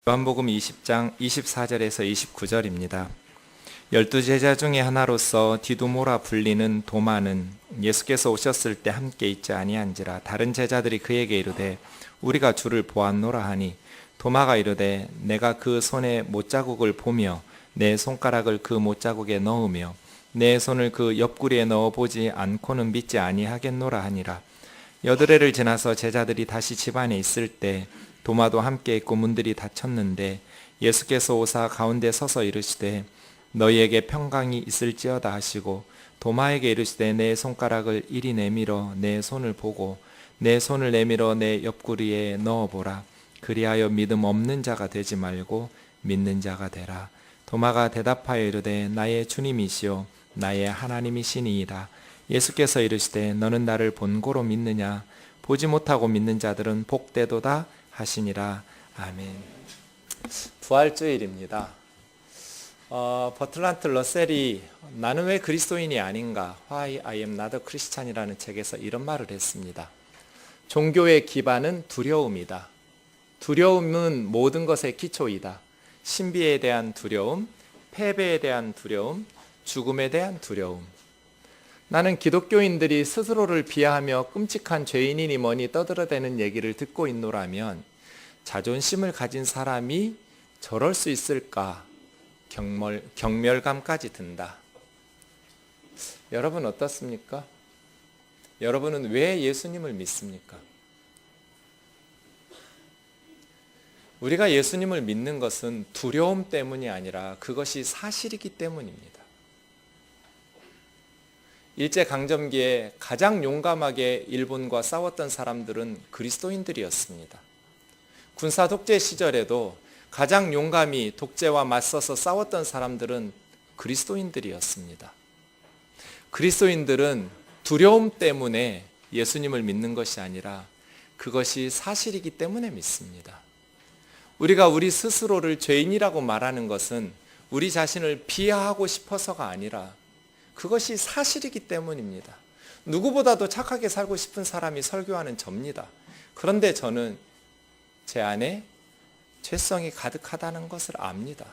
요한복음 20장 24절에서 29절입니다. 12제자 중에 하나로서 디두모라 불리는 도마는 예수께서 오셨을 때 함께 있지 아니한지라. 다른 제자들이 그에게 이르되 우리가 주를 보았노라 하니 도마가 이르되 내가 그 손에 못자국을 보며 내 손가락을 그 못자국에 넣으며 내 손을 그 옆구리에 넣어보지 않고는 믿지 아니하겠노라 하니라. 여드레를 지나서 제자들이 다시 집안에 있을 때 도마도 함께 있고 문들이 닫혔는데 예수께서 오사 가운데 서서 이르시되 너희에게 평강이 있을지어다 하시고 도마에게 이르시되 내 손가락을 이리 내밀어 내 손을 보고 내 손을 내밀어 내 옆구리에 넣어보라. 그리하여 믿음 없는 자가 되지 말고 믿는 자가 되라. 도마가 대답하여 이르되 나의 주님이시요 나의 하나님이시니이다. 예수께서 이르시되 너는 나를 본고로 믿느냐? 보지 못하고 믿는 자들은 복되도다 하시니라. 아멘. 부활주일입니다. 버틀란트 러셀이 나는 왜 그리스도인이 아닌가? Why I am not a Christian이라는 책에서 이런 말을 했습니다. 종교의 기반은 두려움이다. 두려움은 모든 것의 기초이다. 신비에 대한 두려움, 패배에 대한 두려움, 죽음에 대한 두려움. 나는 기독교인들이 스스로를 비하하며 끔찍한 죄인이니 뭐니 떠들어대는 얘기를 듣고 있노라면 자존심을 가진 사람이 저럴 수 있을까 경멸감까지 든다. 여러분 어떻습니까? 여러분은 왜 예수님을 믿습니까? 우리가 예수님을 믿는 것은 두려움 때문이 아니라 그것이 사실이기 때문입니다. 일제강점기에 가장 용감하게 일본과 싸웠던 사람들은 그리스도인들이었습니다. 군사독재 시절에도 가장 용감히 독재와 맞서서 싸웠던 사람들은 그리스도인들이었습니다. 그리스도인들은 두려움 때문에 예수님을 믿는 것이 아니라 그것이 사실이기 때문에 믿습니다. 우리가 우리 스스로를 죄인이라고 말하는 것은 우리 자신을 비하하고 싶어서가 아니라 그것이 사실이기 때문입니다. 누구보다도 착하게 살고 싶은 사람이 설교하는 접니다. 그런데 저는 제 안에 죄성이 가득하다는 것을 압니다.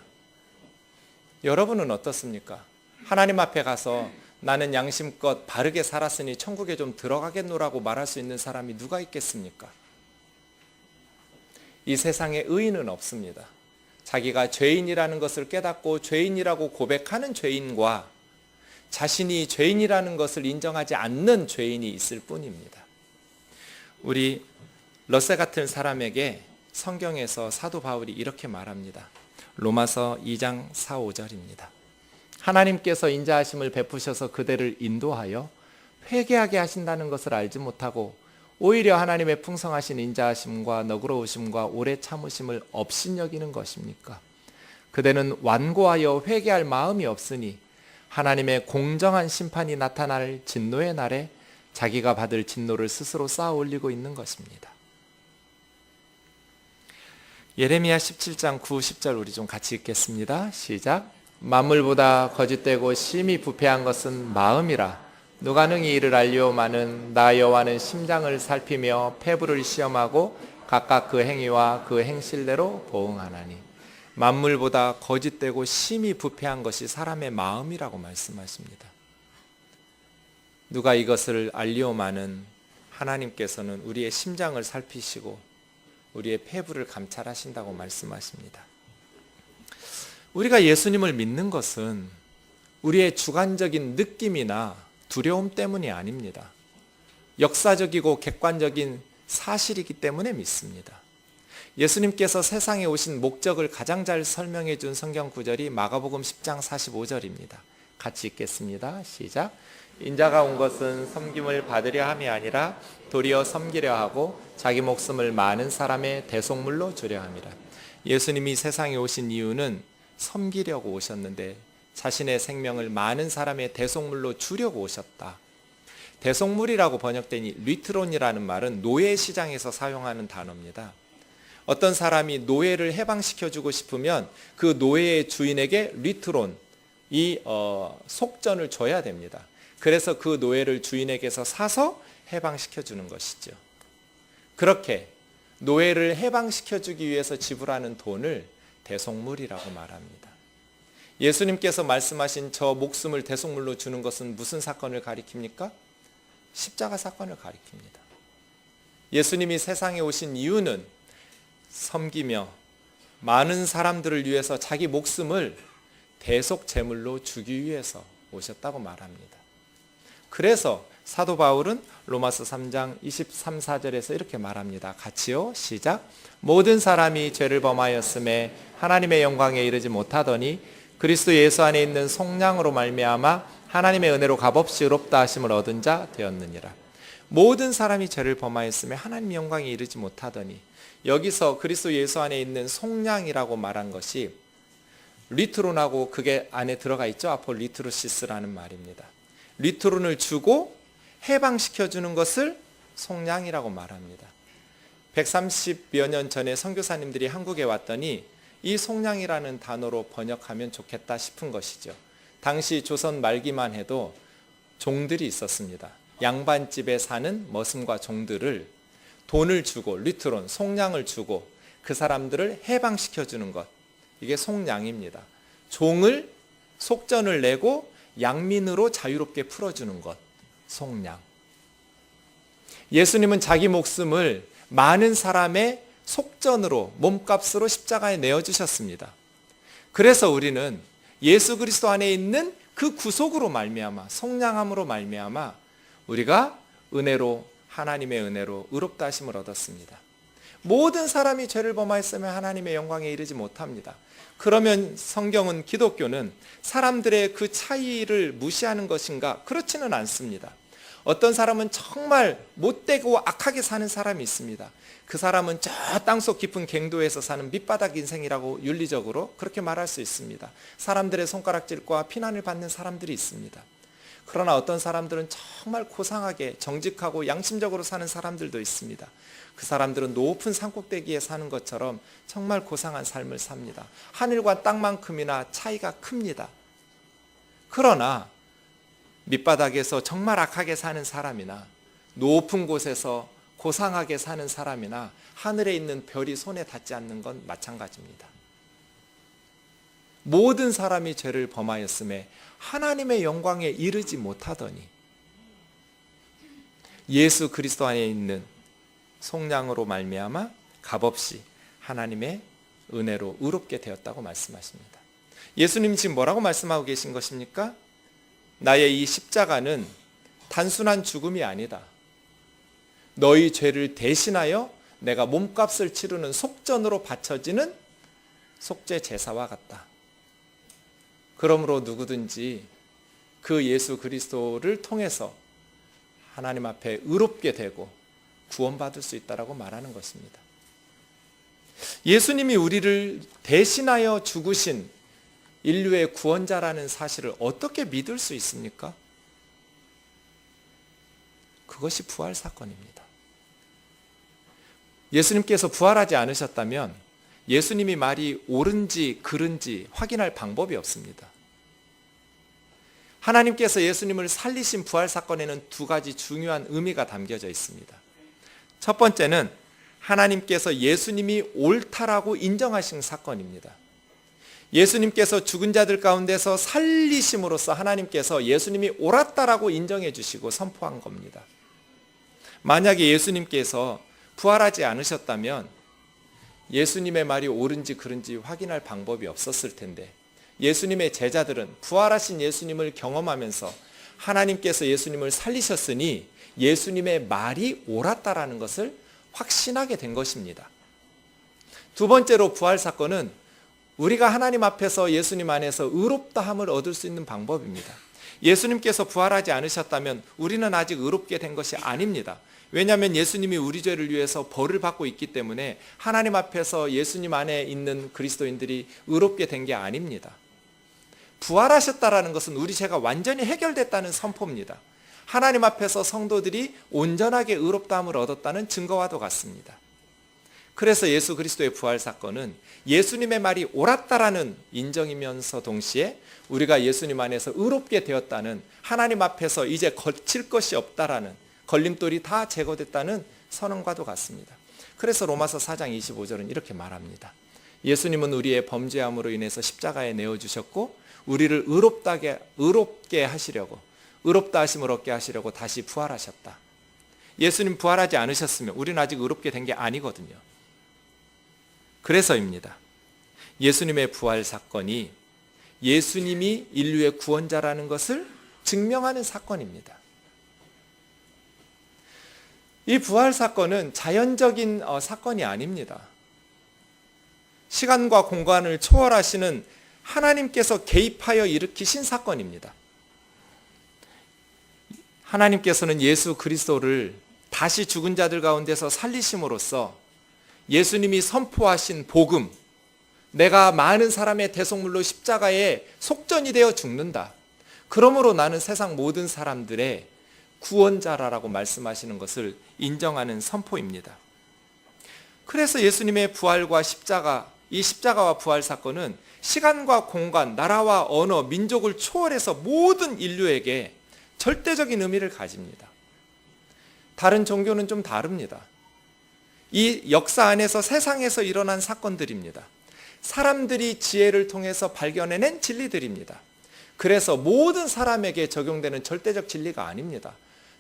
여러분은 어떻습니까? 하나님 앞에 가서 나는 양심껏 바르게 살았으니 천국에 좀 들어가겠노라고 말할 수 있는 사람이 누가 있겠습니까? 이 세상에 의인은 없습니다. 자기가 죄인이라는 것을 깨닫고 죄인이라고 고백하는 죄인과 자신이 죄인이라는 것을 인정하지 않는 죄인이 있을 뿐입니다. 우리 러셀 같은 사람에게 성경에서 사도 바울이 이렇게 말합니다. 로마서 2장 4, 5절입니다. 하나님께서 인자하심을 베푸셔서 그대를 인도하여 회개하게 하신다는 것을 알지 못하고 오히려 하나님의 풍성하신 인자하심과 너그러우심과 오래 참으심을 업신여기는 것입니까? 그대는 완고하여 회개할 마음이 없으니 하나님의 공정한 심판이 나타날 진노의 날에 자기가 받을 진노를 스스로 쌓아 올리고 있는 것입니다. 예레미야 17장 9, 10절 우리 좀 같이 읽겠습니다. 시작. 만물보다 거짓되고 심히 부패한 것은 마음이라. 누가 능히 이를 알리오마는 나 여호와는 심장을 살피며 폐부를 시험하고 각각 그 행위와 그 행실대로 보응하나니. 만물보다 거짓되고 심히 부패한 것이 사람의 마음이라고 말씀하십니다. 누가 이것을 알리오마는 하나님께서는 우리의 심장을 살피시고 우리의 폐부를 감찰하신다고 말씀하십니다. 우리가 예수님을 믿는 것은 우리의 주관적인 느낌이나 두려움 때문이 아닙니다. 역사적이고 객관적인 사실이기 때문에 믿습니다. 예수님께서 세상에 오신 목적을 가장 잘 설명해 준 성경 구절이 마가복음 10장 45절입니다. 같이 읽겠습니다. 시작. 인자가 온 것은 섬김을 받으려 함이 아니라 도리어 섬기려 하고 자기 목숨을 많은 사람의 대속물로 주려 함이라. 예수님이 세상에 오신 이유는 섬기려고 오셨는데 자신의 생명을 많은 사람의 대속물로 주려고 오셨다. 대속물이라고 번역되니 리트론이라는 말은 노예 시장에서 사용하는 단어입니다. 어떤 사람이 노예를 해방시켜주고 싶으면 그 노예의 주인에게 리트론, 이 속전을 줘야 됩니다. 그래서 그 노예를 주인에게서 사서 해방시켜주는 것이죠. 그렇게 노예를 해방시켜주기 위해서 지불하는 돈을 대속물이라고 말합니다. 예수님께서 말씀하신 저 목숨을 대속물로 주는 것은 무슨 사건을 가리킵니까? 십자가 사건을 가리킵니다. 예수님이 세상에 오신 이유는 섬기며 많은 사람들을 위해서 자기 목숨을 대속 제물로 주기 위해서 오셨다고 말합니다. 그래서 사도 바울은 로마서 3장 23, 4절에서 이렇게 말합니다. 같이요. 시작. 모든 사람이 죄를 범하였음에 하나님의 영광에 이르지 못하더니 그리스도 예수 안에 있는 속량으로 말미암아 하나님의 은혜로 값없이 의롭다 하심을 얻은 자 되었느니라. 모든 사람이 죄를 범하였음에 하나님 영광에 이르지 못하더니, 여기서 그리스도 예수 안에 있는 속량이라고 말한 것이 리트론하고 그게 안에 들어가 있죠. 아폴리트로시스라는 말입니다. 리트론을 주고 해방시켜주는 것을 속량이라고 말합니다. 130여 년 전에 선교사님들이 한국에 왔더니 이 속량이라는 단어로 번역하면 좋겠다 싶은 것이죠. 당시 조선 말기만 해도 종들이 있었습니다. 양반집에 사는 머슴과 종들을 돈을 주고 리트론, 속량을 주고 그 사람들을 해방시켜주는 것, 이게 속량입니다. 종을 속전을 내고 양민으로 자유롭게 풀어주는 것, 속량. 예수님은 자기 목숨을 많은 사람의 속전으로, 몸값으로 십자가에 내어주셨습니다. 그래서 우리는 예수 그리스도 안에 있는 그 구속으로 말미암아, 속량함으로 말미암아 우리가 은혜로, 하나님의 은혜로 의롭다 하심을 얻었습니다. 모든 사람이 죄를 범하였으면 하나님의 영광에 이르지 못합니다. 그러면 성경은, 기독교는 사람들의 그 차이를 무시하는 것인가? 그렇지는 않습니다. 어떤 사람은 정말 못되고 악하게 사는 사람이 있습니다. 그 사람은 저 땅속 깊은 갱도에서 사는 밑바닥 인생이라고 윤리적으로 그렇게 말할 수 있습니다. 사람들의 손가락질과 비난을 받는 사람들이 있습니다. 그러나 어떤 사람들은 정말 고상하게 정직하고 양심적으로 사는 사람들도 있습니다. 그 사람들은 높은 산꼭대기에 사는 것처럼 정말 고상한 삶을 삽니다. 하늘과 땅만큼이나 차이가 큽니다. 그러나 밑바닥에서 정말 악하게 사는 사람이나 높은 곳에서 고상하게 사는 사람이나 하늘에 있는 별이 손에 닿지 않는 건 마찬가지입니다. 모든 사람이 죄를 범하였음에 하나님의 영광에 이르지 못하더니 예수 그리스도 안에 있는 속량으로 말미암아 값없이 하나님의 은혜로 의롭게 되었다고 말씀하십니다. 예수님 지금 뭐라고 말씀하고 계신 것입니까? 나의 이 십자가는 단순한 죽음이 아니다. 너희 죄를 대신하여 내가 몸값을 치르는 속전으로 바쳐지는 속죄 제사와 같다. 그러므로 누구든지 그 예수 그리스도를 통해서 하나님 앞에 의롭게 되고 구원받을 수 있다라고 말하는 것입니다. 예수님이 우리를 대신하여 죽으신 인류의 구원자라는 사실을 어떻게 믿을 수 있습니까? 그것이 부활 사건입니다. 예수님께서 부활하지 않으셨다면 예수님이 말이 옳은지 그른지 확인할 방법이 없습니다. 하나님께서 예수님을 살리신 부활 사건에는 두 가지 중요한 의미가 담겨져 있습니다. 첫 번째는 하나님께서 예수님이 옳다라고 인정하신 사건입니다. 예수님께서 죽은 자들 가운데서 살리심으로써 하나님께서 예수님이 옳았다라고 인정해 주시고 선포한 겁니다. 만약에 예수님께서 부활하지 않으셨다면 예수님의 말이 옳은지 그른지 확인할 방법이 없었을 텐데, 예수님의 제자들은 부활하신 예수님을 경험하면서 하나님께서 예수님을 살리셨으니 예수님의 말이 옳았다라는 것을 확신하게 된 것입니다. 두 번째로 부활 사건은 우리가 하나님 앞에서 예수님 안에서 의롭다함을 얻을 수 있는 방법입니다. 예수님께서 부활하지 않으셨다면 우리는 아직 의롭게 된 것이 아닙니다. 왜냐하면 예수님이 우리 죄를 위해서 벌을 받고 있기 때문에 하나님 앞에서 예수님 안에 있는 그리스도인들이 의롭게 된 게 아닙니다. 부활하셨다라는 것은 우리 죄가 완전히 해결됐다는 선포입니다. 하나님 앞에서 성도들이 온전하게 의롭다함을 얻었다는 증거와도 같습니다. 그래서 예수 그리스도의 부활 사건은 예수님의 말이 옳았다라는 인정이면서 동시에 우리가 예수님 안에서 의롭게 되었다는, 하나님 앞에서 이제 거칠 것이 없다라는, 걸림돌이 다 제거됐다는 선언과도 같습니다. 그래서 로마서 4장 25절은 이렇게 말합니다. 예수님은 우리의 범죄함으로 인해서 십자가에 내어주셨고 우리를 의롭게 하시려고, 의롭다 하심을 얻게 하시려고 다시 부활하셨다. 예수님 부활하지 않으셨으면 우리는 아직 의롭게 된 게 아니거든요. 그래서입니다. 예수님의 부활 사건이 예수님이 인류의 구원자라는 것을 증명하는 사건입니다. 이 부활 사건은 자연적인 사건이 아닙니다. 시간과 공간을 초월하시는 하나님께서 개입하여 일으키신 사건입니다. 하나님께서는 예수 그리스도를 다시 죽은 자들 가운데서 살리심으로써 예수님이 선포하신 복음, 내가 많은 사람의 대속물로 십자가에 속전이 되어 죽는다. 그러므로 나는 세상 모든 사람들의 구원자라고 말씀하시는 것을 인정하는 선포입니다. 그래서 예수님의 부활과 십자가, 이 십자가와 부활 사건은 시간과 공간, 나라와 언어, 민족을 초월해서 모든 인류에게 절대적인 의미를 가집니다. 다른 종교는 좀 다릅니다. 이 역사 안에서 세상에서 일어난 사건들입니다. 사람들이 지혜를 통해서 발견해낸 진리들입니다. 그래서 모든 사람에게 적용되는 절대적 진리가 아닙니다.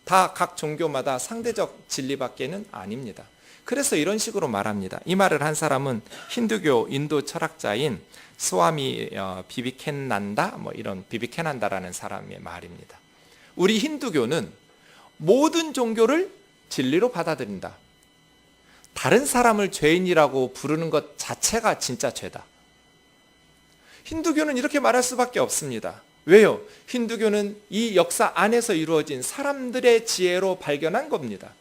다 각 종교마다 상대적 진리밖에는 아닙니다. 그래서 이런 식으로 말합니다. 이 말을 한 사람은 힌두교 인도 철학자인 스와미 비비케난다, 이런 비비케난다라는 사람의 말입니다. 우리 힌두교는 모든 종교를 진리로 받아들인다. 다른 사람을 죄인이라고 부르는 것 자체가 진짜 죄다. 힌두교는 이렇게 말할 수밖에 없습니다. 왜요? 힌두교는 이 역사 안에서 이루어진 사람들의 지혜로 발견한 겁니다.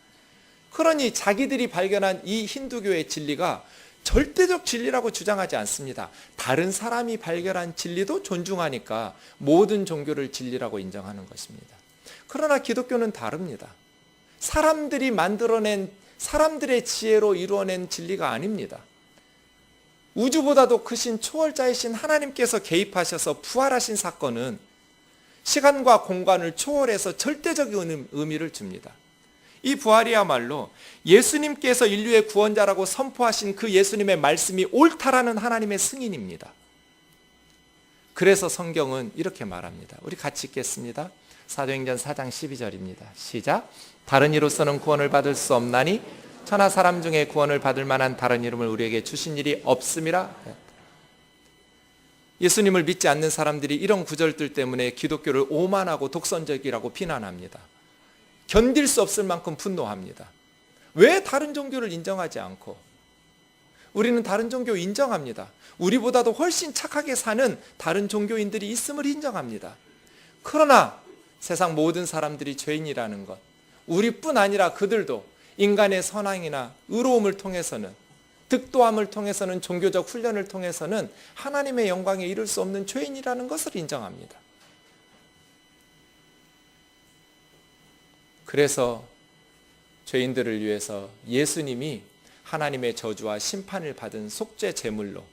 그러니 자기들이 발견한 이 힌두교의 진리가 절대적 진리라고 주장하지 않습니다. 다른 사람이 발견한 진리도 존중하니까 모든 종교를 진리라고 인정하는 것입니다. 그러나 기독교는 다릅니다. 사람들이 만들어낸, 사람들의 지혜로 이루어낸 진리가 아닙니다. 우주보다도 크신 초월자이신 하나님께서 개입하셔서 부활하신 사건은 시간과 공간을 초월해서 절대적인 의미를 줍니다. 이 부활이야말로 예수님께서 인류의 구원자라고 선포하신 그 예수님의 말씀이 옳다라는 하나님의 승인입니다. 그래서 성경은 이렇게 말합니다. 우리 같이 읽겠습니다. 사도행전 4장 12절입니다. 시작. 다른 이로서는 구원을 받을 수 없나니 천하 사람 중에 구원을 받을 만한 다른 이름을 우리에게 주신 일이 없음이라. 예수님을 믿지 않는 사람들이 이런 구절들 때문에 기독교를 오만하고 독선적이라고 비난합니다. 견딜 수 없을 만큼 분노합니다. 왜 다른 종교를 인정하지 않고? 우리는 다른 종교 인정합니다. 우리보다도 훨씬 착하게 사는 다른 종교인들이 있음을 인정합니다. 그러나 세상 모든 사람들이 죄인이라는 것, 우리뿐 아니라 그들도 인간의 선행이나 의로움을 통해서는, 득도함을 통해서는, 종교적 훈련을 통해서는 하나님의 영광에 이를 수 없는 죄인이라는 것을 인정합니다. 그래서 죄인들을 위해서 예수님이 하나님의 저주와 심판을 받은 속죄 제물로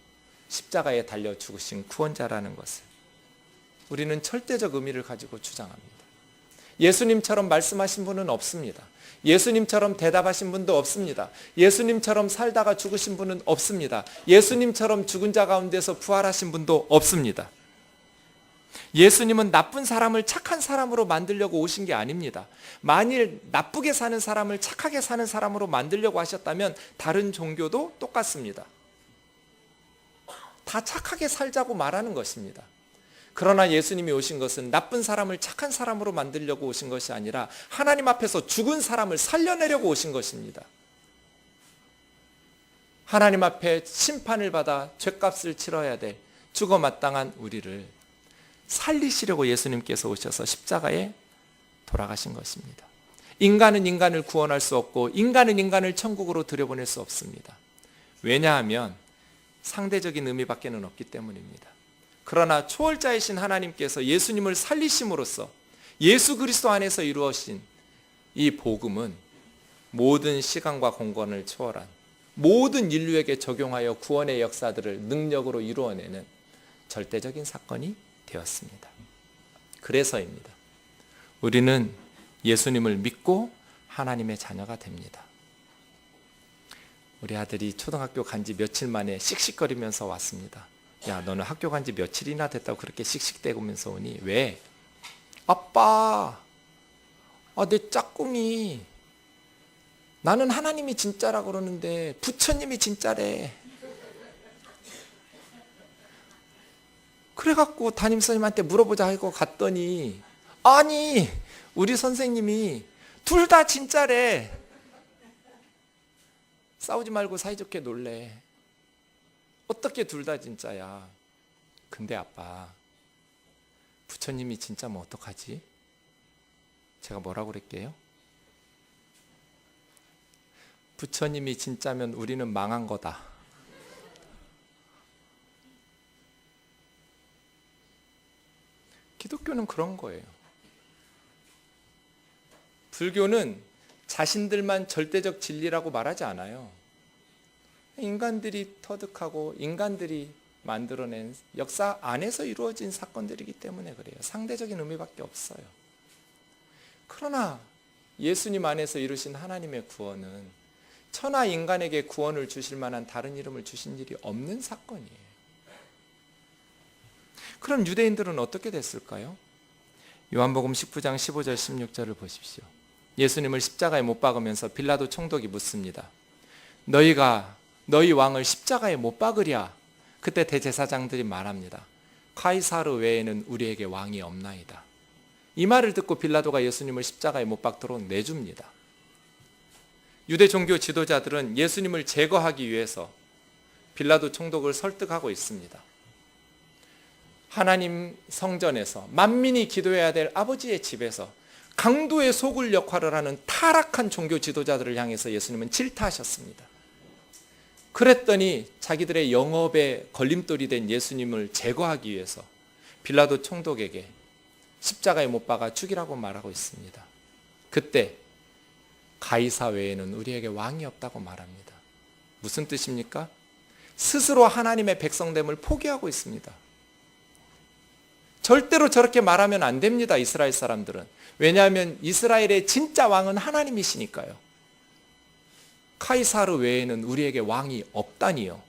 십자가에 달려 죽으신 구원자라는 것을 우리는 절대적 의미를 가지고 주장합니다. 예수님처럼 말씀하신 분은 없습니다. 예수님처럼 대답하신 분도 없습니다. 예수님처럼 살다가 죽으신 분은 없습니다. 예수님처럼 죽은 자 가운데서 부활하신 분도 없습니다. 예수님은 나쁜 사람을 착한 사람으로 만들려고 오신 게 아닙니다. 만일 나쁘게 사는 사람을 착하게 사는 사람으로 만들려고 하셨다면 다른 종교도 똑같습니다. 다 착하게 살자고 말하는 것입니다. 그러나 예수님이 오신 것은 나쁜 사람을 착한 사람으로 만들려고 오신 것이 아니라 하나님 앞에서 죽은 사람을 살려내려고 오신 것입니다. 하나님 앞에 심판을 받아 죗값을 치러야 될 죽어 마땅한 우리를 살리시려고 예수님께서 오셔서 십자가에 돌아가신 것입니다. 인간은 인간을 구원할 수 없고 인간은 인간을 천국으로 들여보낼 수 없습니다. 왜냐하면 상대적인 의미밖에는 없기 때문입니다. 그러나 초월자이신 하나님께서 예수님을 살리심으로써 예수 그리스도 안에서 이루어진 이 복음은 모든 시간과 공간을 초월한 모든 인류에게 적용하여 구원의 역사들을 능력으로 이루어내는 절대적인 사건이 되었습니다. 그래서입니다. 우리는 예수님을 믿고 하나님의 자녀가 됩니다. 우리 아들이 초등학교 간지 며칠 만에 씩씩거리면서 왔습니다. 야, 너는 학교 간지 며칠이나 됐다고 그렇게 씩씩대면서 오니? 왜? 아빠, 내 짝꿍이 나는 하나님이 진짜라 그러는데 부처님이 진짜래. 그래갖고 담임선생님한테 물어보자 하고 갔더니 아니, 우리 선생님이 둘 다 진짜래. 싸우지 말고 사이좋게 놀래. 어떻게 둘 다 진짜야? 근데 아빠, 부처님이 진짜면 어떡하지? 제가 뭐라고 그랬게요? 부처님이 진짜면 우리는 망한 거다. 기독교는 그런 거예요. 불교는 자신들만 절대적 진리라고 말하지 않아요. 인간들이 터득하고 인간들이 만들어낸 역사 안에서 이루어진 사건들이기 때문에 그래요. 상대적인 의미밖에 없어요. 그러나 예수님 안에서 이루신 하나님의 구원은 천하 인간에게 구원을 주실 만한 다른 이름을 주신 일이 없는 사건이에요. 그럼 유대인들은 어떻게 됐을까요? 요한복음 19장 15절 16절을 보십시오. 예수님을 십자가에 못 박으면서 빌라도 총독이 묻습니다. 너희가 너희 왕을 십자가에 못 박으랴? 그때 대제사장들이 말합니다. 카이사르 외에는 우리에게 왕이 없나이다. 이 말을 듣고 빌라도가 예수님을 십자가에 못 박도록 내줍니다. 유대 종교 지도자들은 예수님을 제거하기 위해서 빌라도 총독을 설득하고 있습니다. 하나님 성전에서 만민이 기도해야 될 아버지의 집에서 강도의 소굴 역할을 하는 타락한 종교 지도자들을 향해서 예수님은 질타하셨습니다. 그랬더니 자기들의 영업에 걸림돌이 된 예수님을 제거하기 위해서 빌라도 총독에게 십자가에 못 박아 죽이라고 말하고 있습니다. 그때 가이사 외에는 우리에게 왕이 없다고 말합니다. 무슨 뜻입니까? 스스로 하나님의 백성됨을 포기하고 있습니다. 절대로 저렇게 말하면 안 됩니다. 이스라엘 사람들은. 왜냐하면 이스라엘의 진짜 왕은 하나님이시니까요. 카이사르 외에는 우리에게 왕이 없다니요.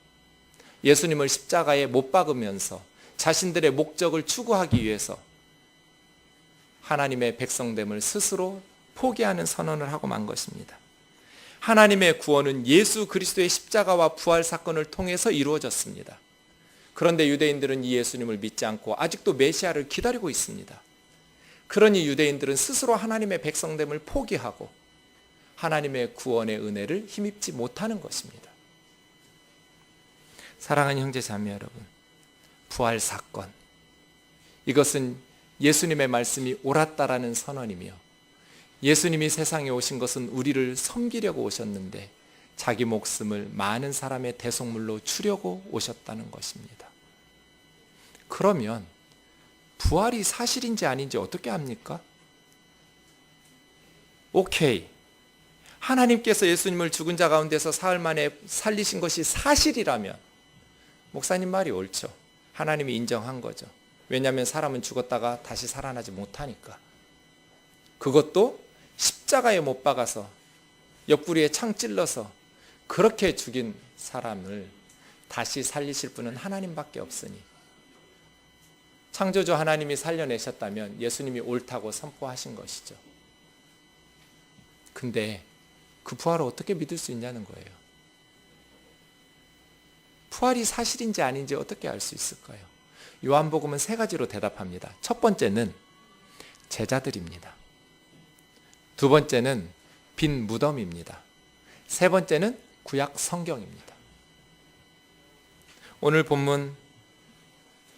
예수님을 십자가에 못 박으면서 자신들의 목적을 추구하기 위해서 하나님의 백성됨을 스스로 포기하는 선언을 하고 만 것입니다. 하나님의 구원은 예수 그리스도의 십자가와 부활 사건을 통해서 이루어졌습니다. 그런데 유대인들은 이 예수님을 믿지 않고 아직도 메시아를 기다리고 있습니다. 그러니 유대인들은 스스로 하나님의 백성됨을 포기하고 하나님의 구원의 은혜를 힘입지 못하는 것입니다. 사랑하는 형제 자매 여러분, 부활 사건, 이것은 예수님의 말씀이 옳았다라는 선언이며 예수님이 세상에 오신 것은 우리를 섬기려고 오셨는데 자기 목숨을 많은 사람의 대속물로 주려고 오셨다는 것입니다. 그러면 부활이 사실인지 아닌지 어떻게 합니까? 오케이. 하나님께서 예수님을 죽은 자 가운데서 사흘 만에 살리신 것이 사실이라면 목사님 말이 옳죠. 하나님이 인정한 거죠. 왜냐하면 사람은 죽었다가 다시 살아나지 못하니까. 그것도 십자가에 못 박아서 옆구리에 창 찔러서 그렇게 죽인 사람을 다시 살리실 분은 하나님밖에 없으니 창조주 하나님이 살려내셨다면 예수님이 옳다고 선포하신 것이죠. 근데 그 부활을 어떻게 믿을 수 있냐는 거예요. 부활이 사실인지 아닌지 어떻게 알 수 있을까요? 요한복음은 세 가지로 대답합니다. 첫 번째는 제자들입니다. 두 번째는 빈 무덤입니다. 세 번째는 구약 성경입니다. 오늘 본문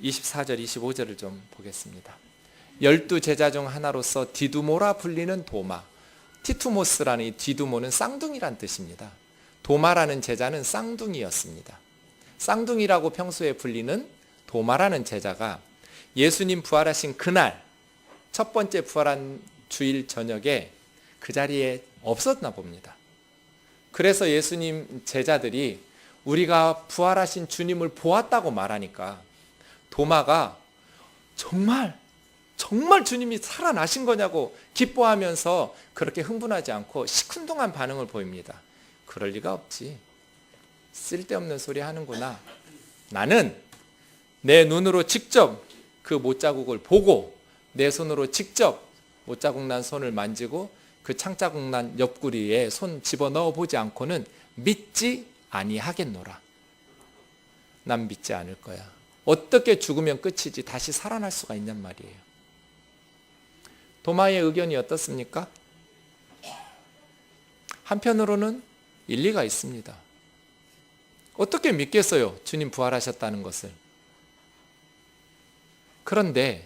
24절 25절을 좀 보겠습니다. 12제자 중 하나로서 디두모라 불리는 도마, 티투모스라는 이 디두모는 쌍둥이란 뜻입니다. 도마라는 제자는 쌍둥이였습니다. 쌍둥이라고 평소에 불리는 도마라는 제자가 예수님 부활하신 그날 첫 번째 부활한 주일 저녁에 그 자리에 없었나 봅니다. 그래서 예수님 제자들이 우리가 부활하신 주님을 보았다고 말하니까 도마가 정말 주님이 살아나신 거냐고 기뻐하면서 그렇게 흥분하지 않고 시큰둥한 반응을 보입니다. 그럴 리가 없지. 쓸데없는 소리 하는구나. 나는 내 눈으로 직접 그 못자국을 보고 내 손으로 직접 못자국 난 손을 만지고 그 창자국 난 옆구리에 손 집어넣어 보지 않고는 믿지 아니하겠노라. 난 믿지 않을 거야. 어떻게 죽으면 끝이지 다시 살아날 수가 있냔 말이에요. 도마의 의견이 어떻습니까? 한편으로는 일리가 있습니다. 어떻게 믿겠어요? 주님 부활하셨다는 것을. 그런데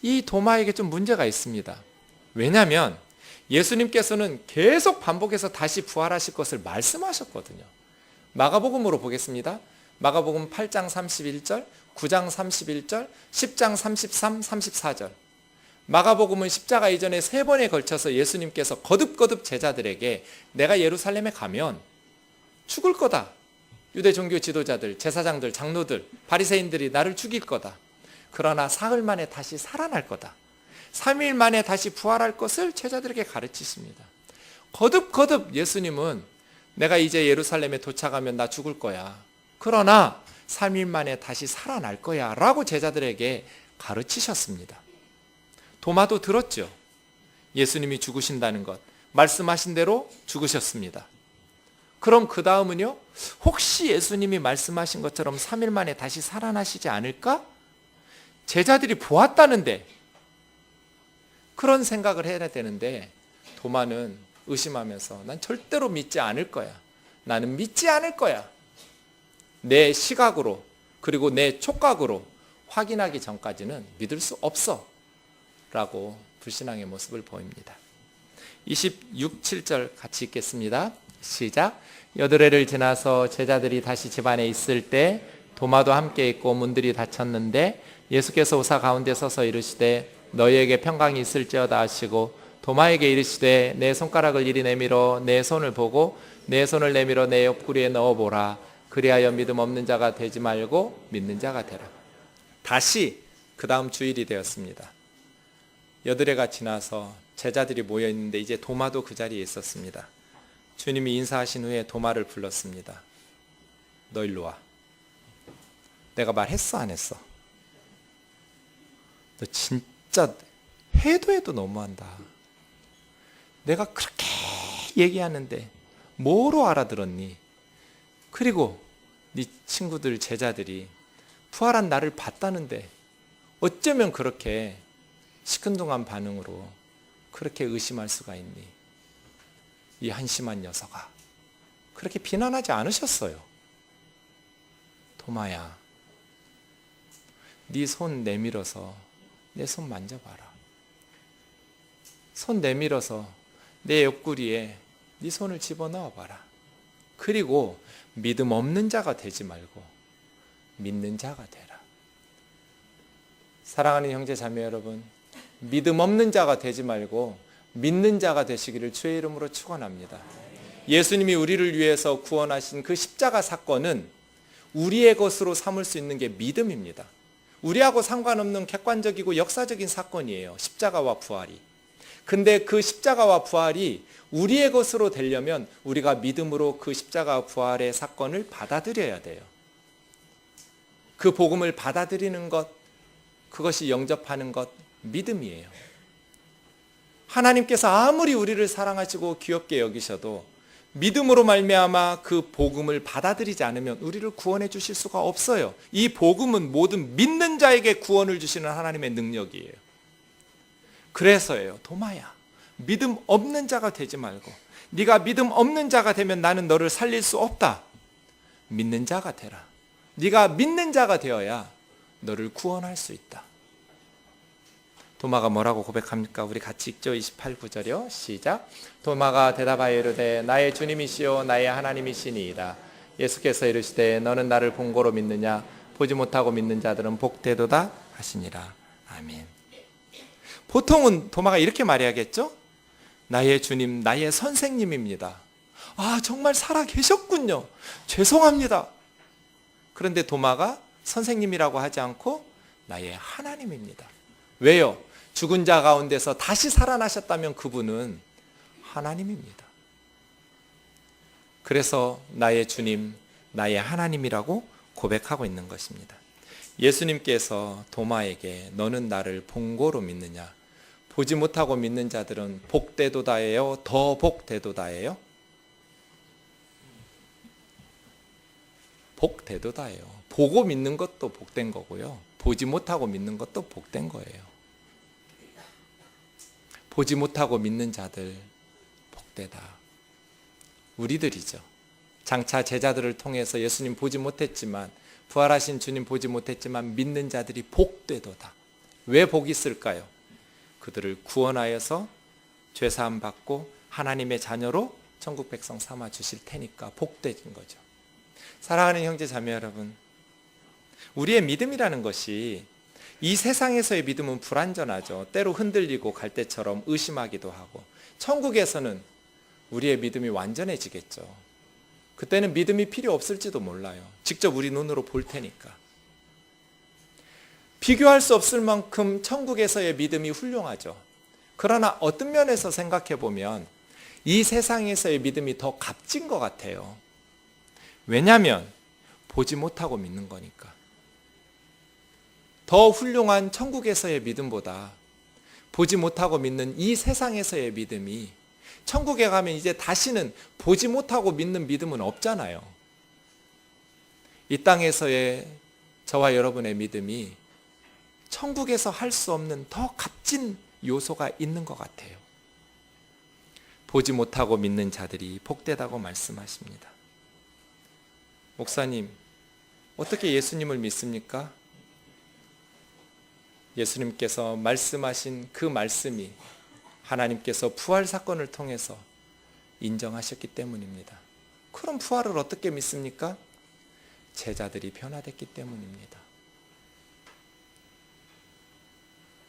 이 도마에게 좀 문제가 있습니다. 왜냐하면 예수님께서는 계속 반복해서 다시 부활하실 것을 말씀하셨거든요. 마가복음으로 보겠습니다. 마가복음 8장 31절, 9장 31절, 10장 33, 34절. 마가복음은 십자가 이전에 3번에 걸쳐서 예수님께서 거듭거듭 제자들에게 내가 예루살렘에 가면 죽을 거다. 유대 종교 지도자들, 제사장들, 장로들, 바리새인들이 나를 죽일 거다. 그러나 사흘 만에 다시 살아날 거다. 3일 만에 다시 부활할 것을 제자들에게 가르치십니다. 거듭거듭 예수님은 내가 이제 예루살렘에 도착하면 나 죽을 거야. 그러나 3일 만에 다시 살아날 거야 라고 제자들에게 가르치셨습니다. 도마도 들었죠. 예수님이 죽으신다는 것, 말씀하신 대로 죽으셨습니다. 그럼 그 다음은요, 혹시 예수님이 말씀하신 것처럼 3일 만에 다시 살아나시지 않을까? 제자들이 보았다는데, 그런 생각을 해야 되는데 도마는 의심하면서 난 절대로 믿지 않을 거야. 나는 믿지 않을 거야. 내 시각으로 그리고 내 촉각으로 확인하기 전까지는 믿을 수 없어 라고 불신앙의 모습을 보입니다. 26, 7절 같이 읽겠습니다. 시작. 여드레를 지나서 제자들이 다시 집안에 있을 때 도마도 함께 있고 문들이 닫혔는데 예수께서 오사 가운데 서서 이르시되 너희에게 평강이 있을지어다 하시고 도마에게 이르시되 내 손가락을 이리 내밀어 내 손을 보고 내 손을 내밀어 내 옆구리에 넣어보라. 그리하여 믿음 없는 자가 되지 말고 믿는 자가 되라. 다시 그 다음 주일이 되었습니다. 여드레가 지나서 제자들이 모여있는데 이제 도마도 그 자리에 있었습니다. 주님이 인사하신 후에 도마를 불렀습니다. 너 일로 와. 내가 말했어 안 했어? 너 진짜 해도 너무한다. 내가 그렇게 얘기하는데 뭐로 알아들었니? 그리고 네 친구들 제자들이 부활한 나를 봤다는데 어쩌면 그렇게 시큰둥한 반응으로 그렇게 의심할 수가 있니? 이 한심한 녀석아. 그렇게 비난하지 않으셨어요. 도마야, 네 손 내밀어서 내 손 만져봐라. 손 내밀어서 내 옆구리에 네 손을 집어넣어봐라. 그리고 믿음 없는 자가 되지 말고 믿는 자가 되라. 사랑하는 형제 자매 여러분, 믿음 없는 자가 되지 말고 믿는 자가 되시기를 주의 이름으로 축원합니다. 예수님이 우리를 위해서 구원하신 그 십자가 사건은 우리의 것으로 삼을 수 있는 게 믿음입니다. 우리하고 상관없는 객관적이고 역사적인 사건이에요. 십자가와 부활이. 근데 그 십자가와 부활이 우리의 것으로 되려면 우리가 믿음으로 그 십자가와 부활의 사건을 받아들여야 돼요. 그 복음을 받아들이는 것, 그것이 영접하는 것, 믿음이에요. 하나님께서 아무리 우리를 사랑하시고 귀엽게 여기셔도 믿음으로 말미암아 그 복음을 받아들이지 않으면 우리를 구원해 주실 수가 없어요. 이 복음은 모든 믿는 자에게 구원을 주시는 하나님의 능력이에요. 그래서예요. 도마야, 믿음 없는 자가 되지 말고 네가 믿음 없는 자가 되면 나는 너를 살릴 수 없다. 믿는 자가 되라. 네가 믿는 자가 되어야 너를 구원할 수 있다. 도마가 뭐라고 고백합니까? 우리 같이 읽죠. 28, 9절이요. 시작. 도마가 대답하여 이르되 나의 주님이시요 나의 하나님이시니이다. 예수께서 이르시되 너는 나를 본고로 믿느냐? 보지 못하고 믿는 자들은 복되도다 하시니라. 아멘. 보통은 도마가 이렇게 말해야겠죠? 나의 주님, 나의 선생님입니다. 아, 정말 살아 계셨군요. 죄송합니다. 그런데 도마가 선생님이라고 하지 않고 나의 하나님입니다. 왜요? 죽은 자 가운데서 다시 살아나셨다면 그분은 하나님입니다. 그래서 나의 주님, 나의 하나님이라고 고백하고 있는 것입니다. 예수님께서 도마에게 너는 나를 본고로 믿느냐? 보지 못하고 믿는 자들은 복되도다예요? 더 복되도다예요? 복되도다예요. 보고 믿는 것도 복된 거고요. 보지 못하고 믿는 것도 복된 거예요. 보지 못하고 믿는 자들 복되다. 우리들이죠. 장차 제자들을 통해서 예수님 보지 못했지만, 부활하신 주님 보지 못했지만 믿는 자들이 복되도다. 왜 복이 있을까요? 그들을 구원하여서 죄사함 받고 하나님의 자녀로 천국 백성 삼아 주실 테니까 복되는 거죠. 사랑하는 형제 자매 여러분, 우리의 믿음이라는 것이 이 세상에서의 믿음은 불완전하죠. 때로 흔들리고 갈 때처럼 의심하기도 하고, 천국에서는 우리의 믿음이 완전해지겠죠. 그때는 믿음이 필요 없을지도 몰라요. 직접 우리 눈으로 볼 테니까. 비교할 수 없을 만큼 천국에서의 믿음이 훌륭하죠. 그러나 어떤 면에서 생각해 보면 이 세상에서의 믿음이 더 값진 것 같아요. 왜냐하면 보지 못하고 믿는 거니까. 더 훌륭한 천국에서의 믿음보다 보지 못하고 믿는 이 세상에서의 믿음이, 천국에 가면 이제 다시는 보지 못하고 믿는 믿음은 없잖아요. 이 땅에서의 저와 여러분의 믿음이 천국에서 할 수 없는 더 값진 요소가 있는 것 같아요. 보지 못하고 믿는 자들이 복되다고 말씀하십니다. 목사님, 어떻게 예수님을 믿습니까? 예수님께서 말씀하신 그 말씀이 하나님께서 부활 사건을 통해서 인정하셨기 때문입니다. 그럼 부활을 어떻게 믿습니까? 제자들이 변화됐기 때문입니다.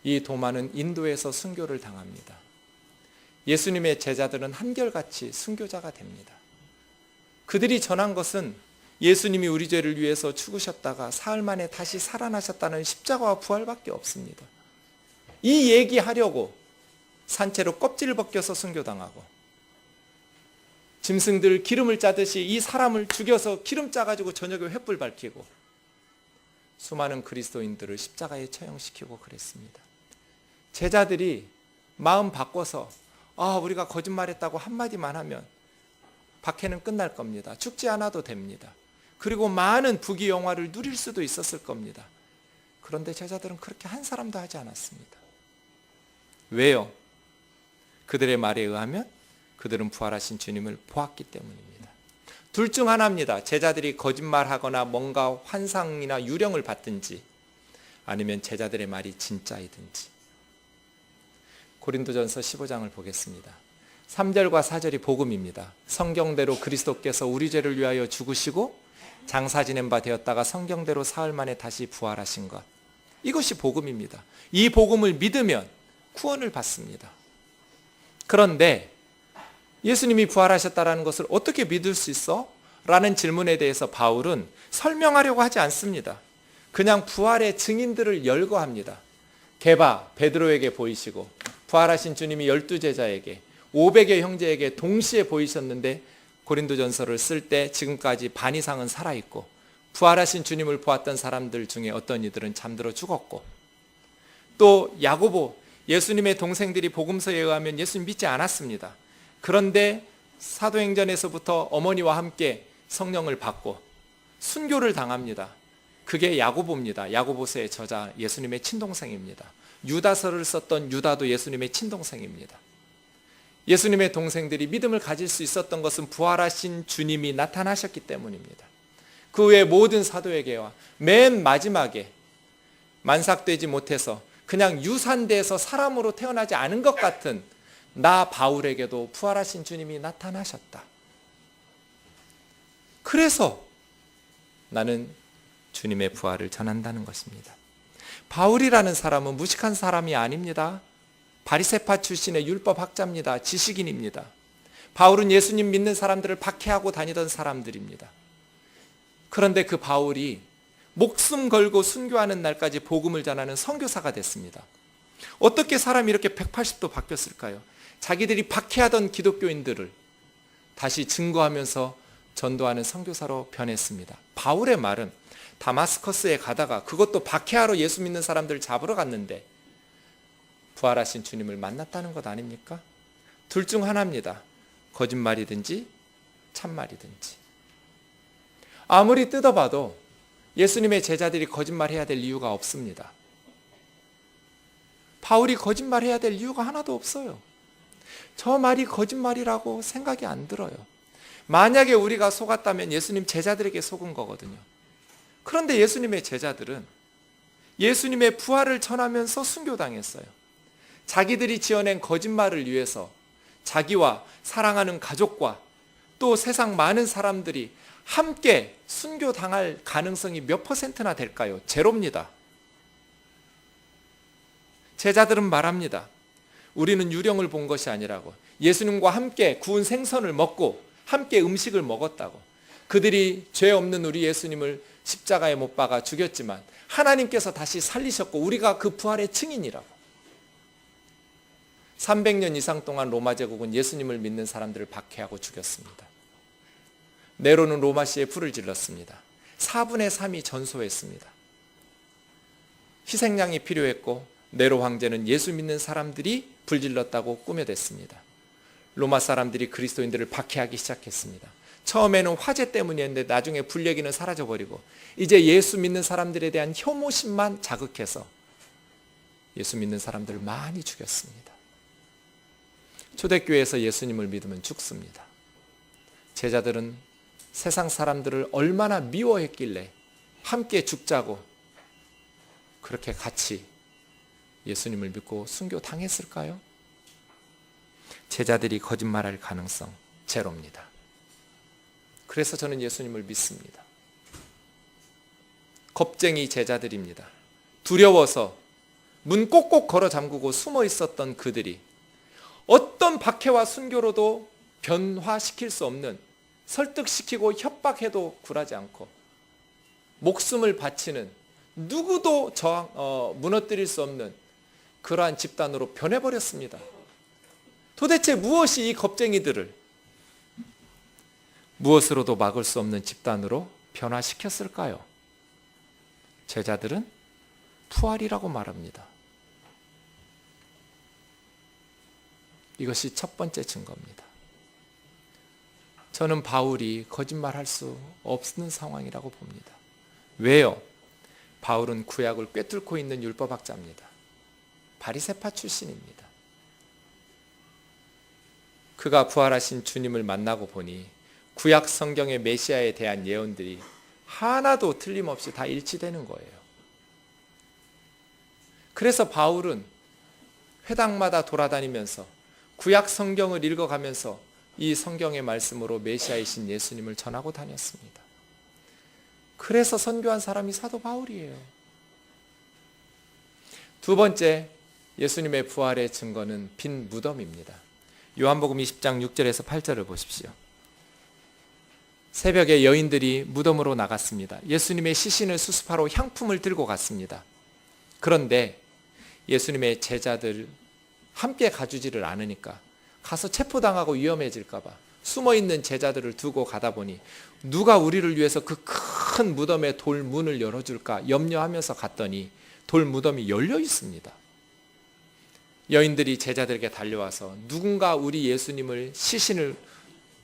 이 도마는 인도에서 순교를 당합니다. 예수님의 제자들은 한결같이 순교자가 됩니다. 그들이 전한 것은 예수님이 우리 죄를 위해서 죽으셨다가 사흘 만에 다시 살아나셨다는 십자가와 부활밖에 없습니다. 이 얘기하려고 산채로 껍질을 벗겨서 순교당하고, 짐승들 기름을 짜듯이 이 사람을 죽여서 기름 짜가지고 저녁에 횃불 밝히고, 수많은 그리스도인들을 십자가에 처형시키고 그랬습니다. 제자들이 마음 바꿔서 우리가 거짓말했다고 한마디만 하면 박해는 끝날 겁니다. 죽지 않아도 됩니다. 그리고 많은 부귀영화를 누릴 수도 있었을 겁니다. 그런데 제자들은 그렇게 한 사람도 하지 않았습니다. 왜요? 그들의 말에 의하면 그들은 부활하신 주님을 보았기 때문입니다. 둘 중 하나입니다. 제자들이 거짓말하거나 뭔가 환상이나 유령을 받든지, 아니면 제자들의 말이 진짜이든지. 고린도전서 15장을 보겠습니다. 3절과 4절이 복음입니다. 성경대로 그리스도께서 우리 죄를 위하여 죽으시고 장사 지낸 바 되었다가 성경대로 사흘 만에 다시 부활하신 것, 이것이 복음입니다. 이 복음을 믿으면 구원을 받습니다. 그런데 예수님이 부활하셨다는 것을 어떻게 믿을 수 있어? 라는 질문에 대해서 바울은 설명하려고 하지 않습니다. 그냥 부활의 증인들을 열거합니다. 게바 베드로에게 보이시고, 부활하신 주님이 12제자에게 500의 형제에게 동시에 보이셨는데, 고린도전서를 쓸 때 지금까지 반 이상은 살아있고, 부활하신 주님을 보았던 사람들 중에 어떤 이들은 잠들어 죽었고, 또 야고보, 예수님의 동생들이 복음서에 의하면 예수님 믿지 않았습니다. 그런데 사도행전에서부터 어머니와 함께 성령을 받고 순교를 당합니다. 그게 야고보입니다. 야고보서의 저자, 예수님의 친동생입니다. 유다서를 썼던 유다도 예수님의 친동생입니다. 예수님의 동생들이 믿음을 가질 수 있었던 것은 부활하신 주님이 나타나셨기 때문입니다. 그 외에 모든 사도에게와 맨 마지막에 만삭되지 못해서 그냥 유산돼서 사람으로 태어나지 않은 것 같은 나 바울에게도 부활하신 주님이 나타나셨다. 그래서 나는 주님의 부활을 전한다는 것입니다. 바울이라는 사람은 무식한 사람이 아닙니다. 바리새파 출신의 율법학자입니다. 지식인입니다. 바울은 예수님 믿는 사람들을 박해하고 다니던 사람들입니다. 그런데 그 바울이 목숨 걸고 순교하는 날까지 복음을 전하는 선교사가 됐습니다. 어떻게 사람이 이렇게 180도 바뀌었을까요? 자기들이 박해하던 기독교인들을 다시 증거하면서 전도하는 선교사로 변했습니다. 바울의 말은 다마스커스에 가다가 그것도 박해하러 예수 믿는 사람들을 잡으러 갔는데 부활하신 주님을 만났다는 것 아닙니까? 둘 중 하나입니다. 거짓말이든지 참말이든지. 아무리 뜯어봐도 예수님의 제자들이 거짓말해야 될 이유가 없습니다. 바울이 거짓말해야 될 이유가 하나도 없어요. 저 말이 거짓말이라고 생각이 안 들어요. 만약에 우리가 속았다면 예수님 제자들에게 속은 거거든요. 그런데 예수님의 제자들은 예수님의 부활을 전하면서 순교당했어요. 자기들이 지어낸 거짓말을 위해서 자기와 사랑하는 가족과 또 세상 많은 사람들이 함께 순교당할 가능성이 몇 %나 될까요? 제로입니다. 제자들은 말합니다. 우리는 유령을 본 것이 아니라고. 예수님과 함께 구운 생선을 먹고 함께 음식을 먹었다고. 그들이 죄 없는 우리 예수님을 십자가에 못 박아 죽였지만 하나님께서 다시 살리셨고 우리가 그 부활의 증인이라고. 300년 이상 동안 로마 제국은 예수님을 믿는 사람들을 박해하고 죽였습니다. 네로는 로마시에 불을 질렀습니다. 4분의 3이 전소했습니다. 희생양이 필요했고 네로 황제는 예수 믿는 사람들이 불질렀다고 꾸며댔습니다. 로마 사람들이 그리스도인들을 박해하기 시작했습니다. 처음에는 화재 때문이었는데 나중에 불얘기는 사라져버리고 이제 예수 믿는 사람들에 대한 혐오심만 자극해서 예수 믿는 사람들을 많이 죽였습니다. 초대교회에서 예수님을 믿으면 죽습니다. 제자들은 세상 사람들을 얼마나 미워했길래 함께 죽자고 그렇게 같이 예수님을 믿고 순교 당했을까요? 제자들이 거짓말할 가능성 제로입니다. 그래서 저는 예수님을 믿습니다. 겁쟁이 제자들입니다. 두려워서 문 꼭꼭 걸어 잠그고 숨어 있었던 그들이 어떤 박해와 순교로도 변화시킬 수 없는, 설득시키고 협박해도 굴하지 않고 목숨을 바치는, 누구도 무너뜨릴 수 없는 그러한 집단으로 변해버렸습니다. 도대체 무엇이 이 겁쟁이들을 무엇으로도 막을 수 없는 집단으로 변화시켰을까요? 제자들은 부활이라고 말합니다. 이것이 첫 번째 증거입니다. 저는 바울이 거짓말할 수 없는 상황이라고 봅니다. 왜요? 바울은 구약을 꿰뚫고 있는 율법학자입니다. 바리새파 출신입니다. 그가 부활하신 주님을 만나고 보니 구약 성경의 메시아에 대한 예언들이 하나도 틀림없이 다 일치되는 거예요. 그래서 바울은 회당마다 돌아다니면서 구약 성경을 읽어가면서 이 성경의 말씀으로 메시아이신 예수님을 전하고 다녔습니다. 그래서 선교한 사람이 사도 바울이에요. 두 번째, 예수님의 부활의 증거는 빈 무덤입니다. 요한복음 20장 6절에서 8절을 보십시오. 새벽에 여인들이 무덤으로 나갔습니다. 예수님의 시신을 수습하러 향품을 들고 갔습니다. 그런데 예수님의 제자들 함께 가주지를 않으니까 가서 체포당하고 위험해질까 봐 숨어있는 제자들을 두고 가다 보니 누가 우리를 위해서 그 큰 무덤의 돌문을 열어줄까 염려하면서 갔더니 돌무덤이 열려 있습니다. 여인들이 제자들에게 달려와서 누군가 우리 예수님을 시신을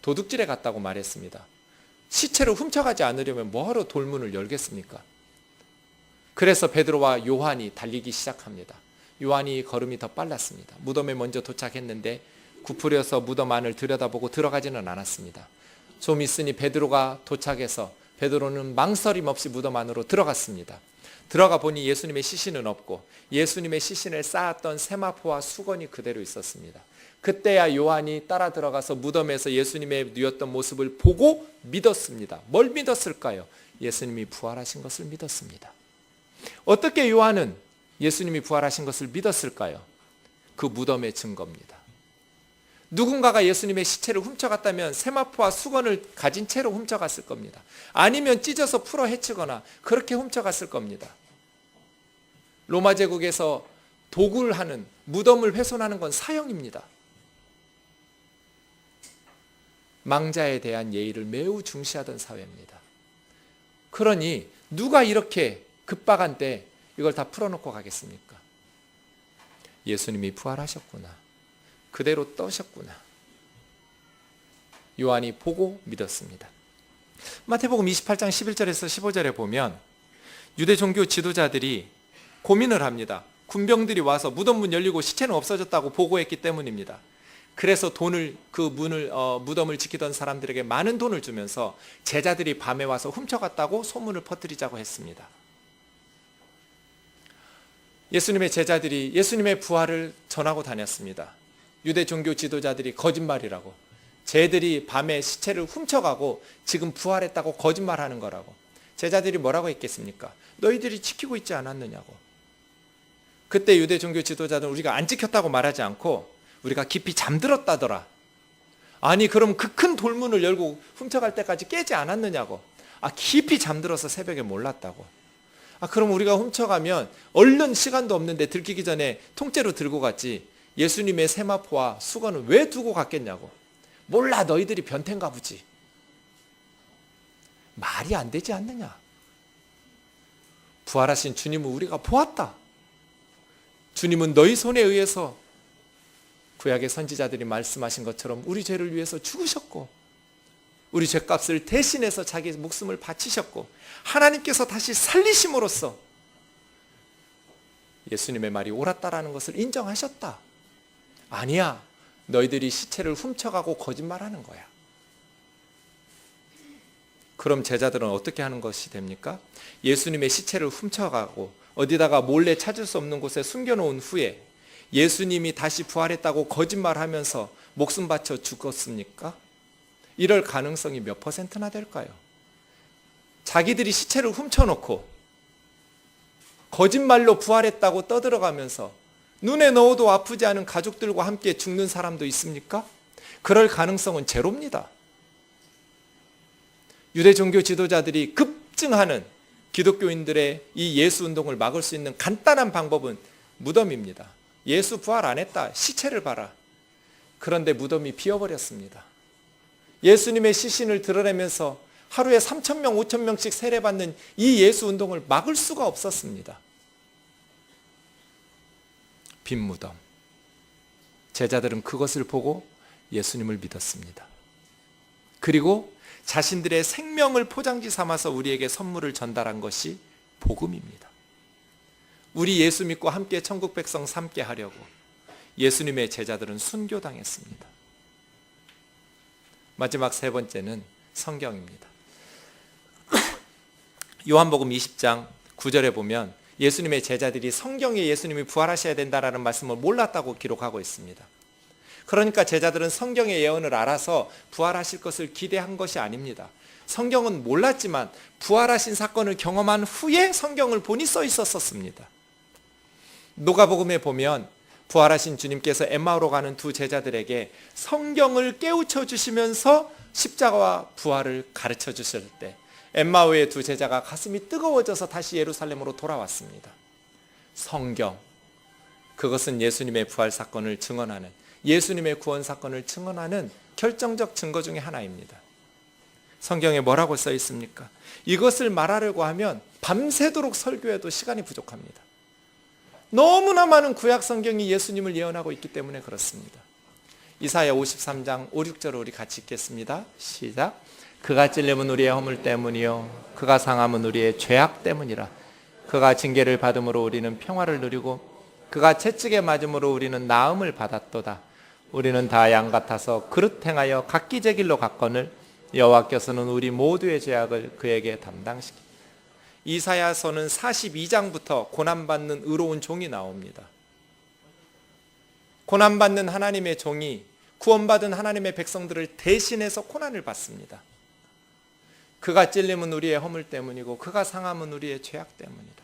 도둑질해 갔다고 말했습니다. 시체를 훔쳐가지 않으려면 뭐하러 돌문을 열겠습니까? 그래서 베드로와 요한이 달리기 시작합니다. 요한이 걸음이 더 빨랐습니다. 무덤에 먼저 도착했는데 구부려서 무덤 안을 들여다보고 들어가지는 않았습니다. 좀 있으니 베드로가 도착해서 베드로는 망설임 없이 무덤 안으로 들어갔습니다. 들어가 보니 예수님의 시신은 없고 예수님의 시신을 쌓았던 세마포와 수건이 그대로 있었습니다. 그때야 요한이 따라 들어가서 무덤에서 예수님의 누웠던 모습을 보고 믿었습니다. 뭘 믿었을까요? 예수님이 부활하신 것을 믿었습니다. 어떻게 요한은 예수님이 부활하신 것을 믿었을까요? 그 무덤의 증거입니다. 누군가가 예수님의 시체를 훔쳐갔다면 세마포와 수건을 가진 채로 훔쳐갔을 겁니다. 아니면 찢어서 풀어 헤치거나 그렇게 훔쳐갔을 겁니다. 로마 제국에서 도굴 하는, 무덤을 훼손하는 건 사형입니다. 망자에 대한 예의를 매우 중시하던 사회입니다. 그러니 누가 이렇게 급박한 때 이걸 다 풀어놓고 가겠습니까? 예수님이 부활하셨구나. 그대로 떠셨구나. 요한이 보고 믿었습니다. 마태복음 28장 11절에서 15절에 보면 유대 종교 지도자들이 고민을 합니다. 군병들이 와서 무덤 문 열리고 시체는 없어졌다고 보고했기 때문입니다. 그래서 무덤을 지키던 사람들에게 많은 돈을 주면서 제자들이 밤에 와서 훔쳐갔다고 소문을 퍼뜨리자고 했습니다. 예수님의 제자들이 예수님의 부활을 전하고 다녔습니다. 유대 종교 지도자들이 거짓말이라고, 쟤들이 밤에 시체를 훔쳐가고 지금 부활했다고 거짓말하는 거라고. 제자들이 뭐라고 했겠습니까? 너희들이 지키고 있지 않았느냐고. 그때 유대 종교 지도자들은 우리가 안 지켰다고 말하지 않고 우리가 깊이 잠들었다더라. 아니 그럼 그 큰 돌문을 열고 훔쳐갈 때까지 깨지 않았느냐고. 깊이 잠들어서 새벽에 몰랐다고. 그럼 우리가 훔쳐가면 얼른 시간도 없는데 들키기 전에 통째로 들고 갔지 예수님의 세마포와 수건은 왜 두고 갔겠냐고. 몰라, 너희들이 변태인가 보지. 말이 안 되지 않느냐. 부활하신 주님은 우리가 보았다. 주님은 너희 손에 의해서 구약의 선지자들이 말씀하신 것처럼 우리 죄를 위해서 죽으셨고 우리 죄값을 대신해서 자기 목숨을 바치셨고 하나님께서 다시 살리심으로써 예수님의 말이 옳았다라는 것을 인정하셨다. 아니야, 너희들이 시체를 훔쳐가고 거짓말하는 거야. 그럼 제자들은 어떻게 하는 것이 됩니까? 예수님의 시체를 훔쳐가고 어디다가 몰래 찾을 수 없는 곳에 숨겨놓은 후에 예수님이 다시 부활했다고 거짓말하면서 목숨 바쳐 죽었습니까? 이럴 가능성이 몇 퍼센트나 될까요? 자기들이 시체를 훔쳐놓고 거짓말로 부활했다고 떠들어가면서 눈에 넣어도 아프지 않은 가족들과 함께 죽는 사람도 있습니까? 그럴 가능성은 제로입니다. 유대 종교 지도자들이 급증하는 기독교인들의 이 예수 운동을 막을 수 있는 간단한 방법은 무덤입니다. 예수 부활 안 했다. 시체를 봐라. 그런데 무덤이 비어버렸습니다. 예수님의 시신을 드러내면서 하루에 3,000명, 5,000명씩 세례받는 이 예수 운동을 막을 수가 없었습니다. 빈 무덤. 제자들은 그것을 보고 예수님을 믿었습니다. 그리고 자신들의 생명을 포장지 삼아서 우리에게 선물을 전달한 것이 복음입니다. 우리 예수 믿고 함께 천국 백성 삼게 하려고 예수님의 제자들은 순교당했습니다. 마지막 세 번째는 성경입니다. 요한복음 20장 9절에 보면 예수님의 제자들이 성경에 예수님이 부활하셔야 된다라는 말씀을 몰랐다고 기록하고 있습니다. 그러니까 제자들은 성경의 예언을 알아서 부활하실 것을 기대한 것이 아닙니다. 성경은 몰랐지만 부활하신 사건을 경험한 후에 성경을 보니 써 있었습니다. 누가복음에 보면 부활하신 주님께서 엠마오로 가는 두 제자들에게 성경을 깨우쳐 주시면서 십자가와 부활을 가르쳐 주실 때 엠마오의 두 제자가 가슴이 뜨거워져서 다시 예루살렘으로 돌아왔습니다. 성경, 그것은 예수님의 부활 사건을 증언하는, 예수님의 구원 사건을 증언하는 결정적 증거 중에 하나입니다. 성경에 뭐라고 써 있습니까? 이것을 말하려고 하면 밤새도록 설교해도 시간이 부족합니다. 너무나 많은 구약 성경이 예수님을 예언하고 있기 때문에 그렇습니다. 이사야 53장 5, 6절을 우리 같이 읽겠습니다. 시작. 그가 찔림은 우리의 허물 때문이요 그가 상함은 우리의 죄악 때문이라. 그가 징계를 받음으로 우리는 평화를 누리고 그가 채찍에 맞음으로 우리는 나음을 받았도다. 우리는 다 양 같아서 그릇 행하여 각기 제 길로 갔거늘 여호와께서는 우리 모두의 죄악을 그에게 담당시키. 이사야서는 42장부터 고난받는 의로운 종이 나옵니다. 고난받는 하나님의 종이 구원받은 하나님의 백성들을 대신해서 고난을 받습니다. 그가 찔림은 우리의 허물 때문이고 그가 상함은 우리의 죄악 때문이다.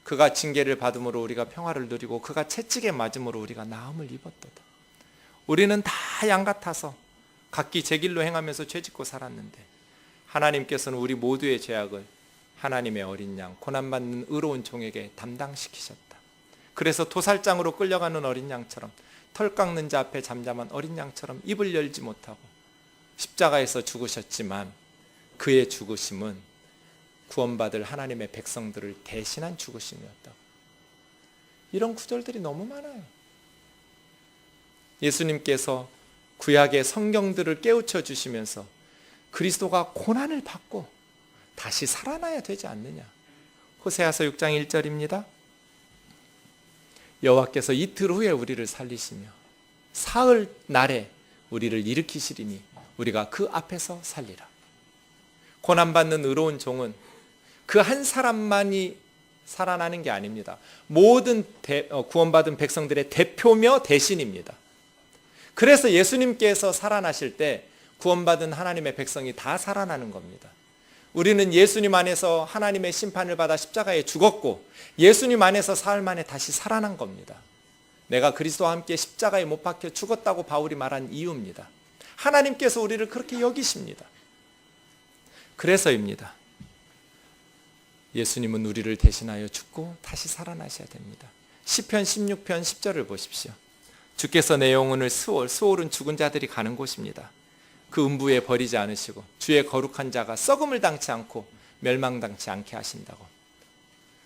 그가 징계를 받음으로 우리가 평화를 누리고 그가 채찍에 맞음으로 우리가 나음을 입었도다. 우리는 다 양 같아서 각기 제 길로 행하면서 죄짓고 살았는데 하나님께서는 우리 모두의 죄악을 하나님의 어린 양, 고난받는 의로운 종에게 담당시키셨다. 그래서 도살장으로 끌려가는 어린 양처럼, 털 깎는 자 앞에 잠잠한 어린 양처럼 입을 열지 못하고 십자가에서 죽으셨지만 그의 죽으심은 구원받을 하나님의 백성들을 대신한 죽으심이었다. 이런 구절들이 너무 많아요. 예수님께서 구약의 성경들을 깨우쳐 주시면서 그리스도가 고난을 받고 다시 살아나야 되지 않느냐. 호세아서 6장 1절입니다. 여호와께서 이틀 후에 우리를 살리시며 사흘 날에 우리를 일으키시리니 우리가 그 앞에서 살리라. 고난받는 의로운 종은 그 한 사람만이 살아나는 게 아닙니다. 모든 구원받은 백성들의 대표며 대신입니다. 그래서 예수님께서 살아나실 때 구원받은 하나님의 백성이 다 살아나는 겁니다. 우리는 예수님 안에서 하나님의 심판을 받아 십자가에 죽었고 예수님 안에서 사흘 만에 다시 살아난 겁니다. 내가 그리스도와 함께 십자가에 못 박혀 죽었다고 바울이 말한 이유입니다. 하나님께서 우리를 그렇게 여기십니다. 그래서입니다. 예수님은 우리를 대신하여 죽고 다시 살아나셔야 됩니다. 시편 16편 10절을 보십시오. 주께서 내 영혼을 수올은 죽은 자들이 가는 곳입니다. 그 음부에 버리지 않으시고 주의 거룩한 자가 썩음을 당치 않고 멸망당치 않게 하신다고.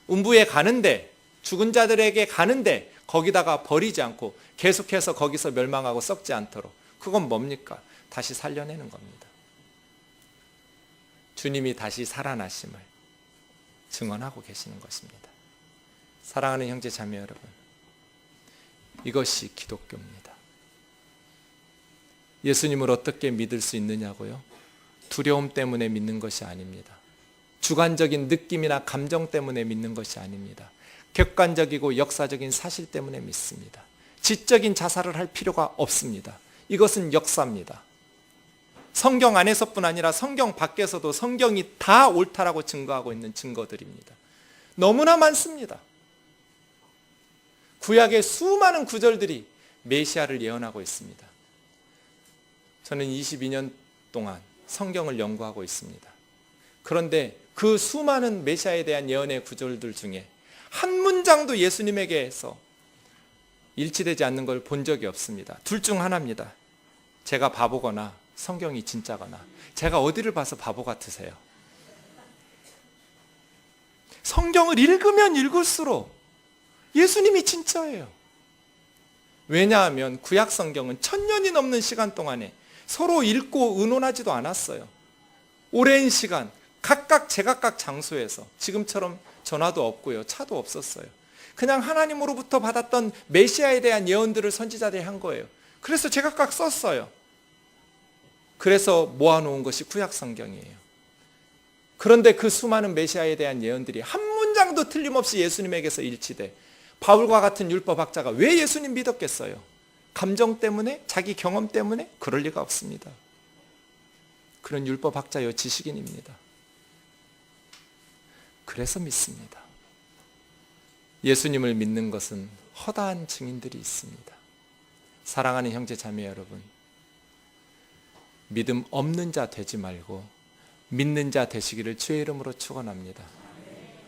음부에 가는데, 죽은 자들에게 가는데 거기다가 버리지 않고 계속해서 거기서 멸망하고 썩지 않도록, 그건 뭡니까? 다시 살려내는 겁니다. 주님이 다시 살아나심을 증언하고 계시는 것입니다. 사랑하는 형제 자매 여러분, 이것이 기독교입니다. 예수님을 어떻게 믿을 수 있느냐고요? 두려움 때문에 믿는 것이 아닙니다. 주관적인 느낌이나 감정 때문에 믿는 것이 아닙니다. 객관적이고 역사적인 사실 때문에 믿습니다. 지적인 자살을 할 필요가 없습니다. 이것은 역사입니다. 성경 안에서뿐 아니라 성경 밖에서도 성경이 다 옳다라고 증거하고 있는 증거들입니다. 너무나 많습니다. 구약의 수많은 구절들이 메시아를 예언하고 있습니다. 저는 22년 동안 성경을 연구하고 있습니다. 그런데 그 수많은 메시아에 대한 예언의 구절들 중에 한 문장도 예수님에게서 일치되지 않는 걸 본 적이 없습니다. 둘 중 하나입니다. 제가 바보거나 성경이 진짜거나. 제가 어디를 봐서 바보 같으세요? 성경을 읽으면 읽을수록 예수님이 진짜예요. 왜냐하면 구약 성경은 1000년이 넘는 시간 동안에 서로 읽고 의논하지도 않았어요. 오랜 시간 각각 제각각 장소에서, 지금처럼 전화도 없고요, 차도 없었어요. 그냥 하나님으로부터 받았던 메시아에 대한 예언들을 선지자들이 한 거예요. 그래서 제각각 썼어요. 그래서 모아놓은 것이 구약 성경이에요. 그런데 그 수많은 메시아에 대한 예언들이 한 문장도 틀림없이 예수님에게서 일치돼 바울과 같은 율법학자가 왜 예수님 믿었겠어요? 감정 때문에? 자기 경험 때문에? 그럴 리가 없습니다. 그런 율법학자요, 지식인입니다. 그래서 믿습니다. 예수님을 믿는 것은 허다한 증인들이 있습니다. 사랑하는 형제 자매 여러분, 믿음 없는 자 되지 말고 믿는 자 되시기를 주의 이름으로 축원합니다.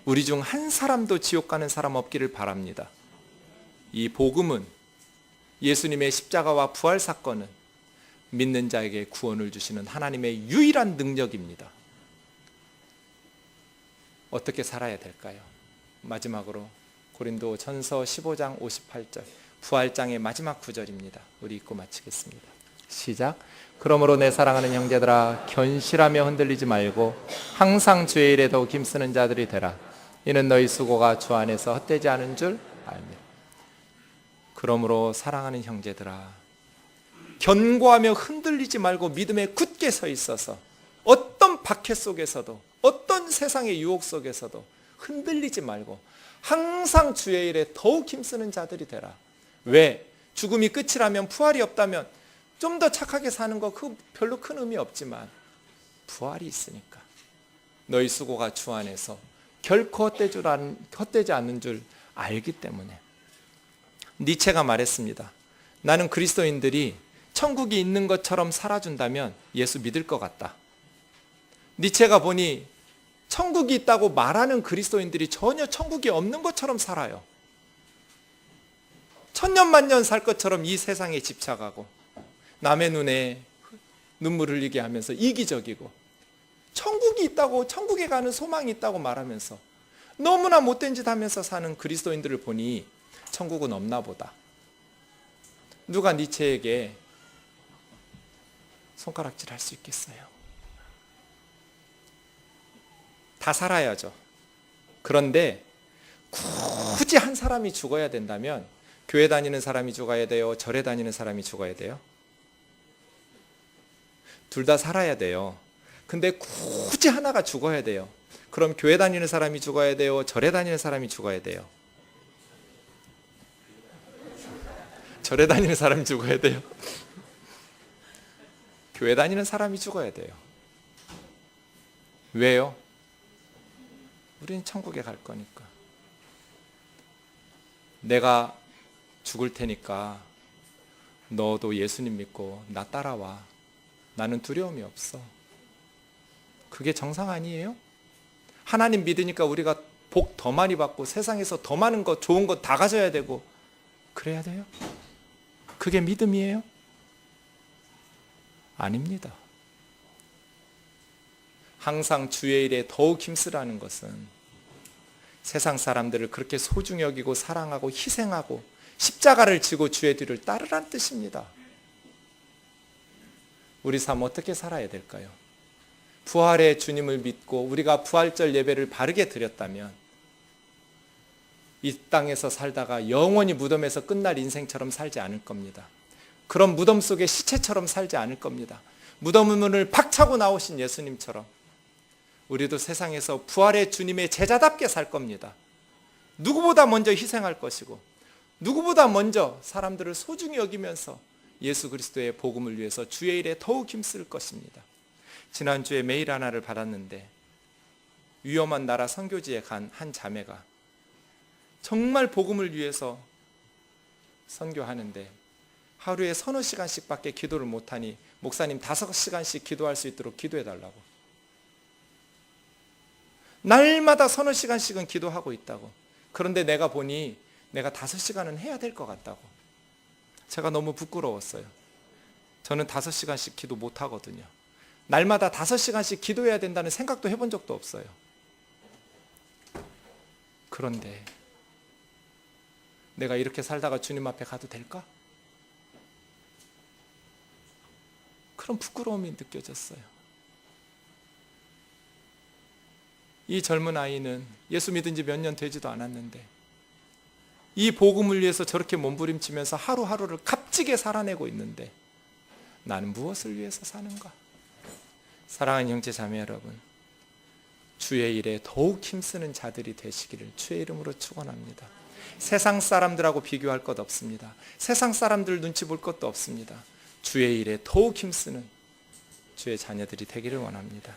우리 중 한 사람도 지옥 가는 사람 없기를 바랍니다. 이 복음은, 예수님의 십자가와 부활 사건은 믿는 자에게 구원을 주시는 하나님의 유일한 능력입니다. 어떻게 살아야 될까요? 마지막으로 고린도 전서 15장 58절, 부활장의 마지막 구절입니다. 우리 읽고 마치겠습니다. 시작. 그러므로 내 사랑하는 형제들아, 견실하며 흔들리지 말고 항상 주의 일에 더욱 힘쓰는 자들이 되라. 이는 너희 수고가 주 안에서 헛되지 않은 줄 알미라. 그러므로 사랑하는 형제들아, 견고하며 흔들리지 말고 믿음에 굳게 서 있어서 어떤 박해 속에서도, 어떤 세상의 유혹 속에서도 흔들리지 말고 항상 주의 일에 더욱 힘쓰는 자들이 되라. 왜? 죽음이 끝이라면, 부활이 없다면 좀 더 착하게 사는 거 그 별로 큰 의미 없지만 부활이 있으니까. 너희 수고가 주 안에서 결코 헛되지 않는 줄 알기 때문에. 니체가 말했습니다. 나는 그리스도인들이 천국이 있는 것처럼 살아준다면 예수 믿을 것 같다. 니체가 보니 천국이 있다고 말하는 그리스도인들이 전혀 천국이 없는 것처럼 살아요. 천년만년 살 것처럼 이 세상에 집착하고 남의 눈에 눈물 흘리게 하면서 이기적이고 천국이 있다고, 천국에 가는 소망이 있다고 말하면서 너무나 못된 짓 하면서 사는 그리스도인들을 보니 천국은 없나 보다. 누가 니체에게 손가락질 할 수 있겠어요? 다 살아야죠. 그런데 굳이 한 사람이 죽어야 된다면 교회 다니는 사람이 죽어야 돼요? 절에 다니는 사람이 죽어야 돼요? 둘 다 살아야 돼요. 근데 굳이 하나가 죽어야 돼요. 그럼 교회 다니는 사람이 죽어야 돼요? 절에 다니는 사람이 죽어야 돼요? 절에 다니는 사람이 죽어야 돼요? 교회 다니는 사람이 죽어야 돼요. 왜요? 우리는 천국에 갈 거니까. 내가 죽을 테니까 너도 예수님 믿고 나 따라와. 나는 두려움이 없어. 그게 정상 아니에요? 하나님 믿으니까 우리가 복 더 많이 받고 세상에서 더 많은 것, 좋은 것 다 가져야 되고 그래야 돼요? 그게 믿음이에요? 아닙니다. 항상 주의 일에 더욱 힘쓰라는 것은 세상 사람들을 그렇게 소중히 여기고 사랑하고 희생하고 십자가를 지고 주의 뒤를 따르란 뜻입니다. 우리 삶 어떻게 살아야 될까요? 부활의 주님을 믿고 우리가 부활절 예배를 바르게 드렸다면 이 땅에서 살다가 영원히 무덤에서 끝날 인생처럼 살지 않을 겁니다. 그런 무덤 속에 시체처럼 살지 않을 겁니다. 무덤 문을 팍 차고 나오신 예수님처럼 우리도 세상에서 부활의 주님의 제자답게 살 겁니다. 누구보다 먼저 희생할 것이고 누구보다 먼저 사람들을 소중히 여기면서 예수 그리스도의 복음을 위해서 주의 일에 더욱 힘쓸 것입니다. 지난주에 메일 하나를 받았는데 위험한 나라 선교지에 간 한 자매가 정말 복음을 위해서 선교하는데 하루에 서너 시간씩밖에 기도를 못하니 목사님 5시간씩 기도할 수 있도록 기도해달라고. 날마다 서너 시간씩은 기도하고 있다고. 그런데 내가 보니 내가 5시간은 해야 될 것 같다고. 제가 너무 부끄러웠어요. 저는 5시간씩 기도 못하거든요. 날마다 5시간씩 기도해야 된다는 생각도 해본 적도 없어요. 그런데 내가 이렇게 살다가 주님 앞에 가도 될까? 그런 부끄러움이 느껴졌어요. 이 젊은 아이는 예수 믿은 지 몇 년 되지도 않았는데 이 복음을 위해서 저렇게 몸부림치면서 하루하루를 값지게 살아내고 있는데 나는 무엇을 위해서 사는가? 사랑하는 형제 자매 여러분, 주의 일에 더욱 힘쓰는 자들이 되시기를 주의 이름으로 축원합니다. 세상 사람들하고 비교할 것 없습니다. 세상 사람들 눈치 볼 것도 없습니다. 주의 일에 더욱 힘쓰는 주의 자녀들이 되기를 원합니다.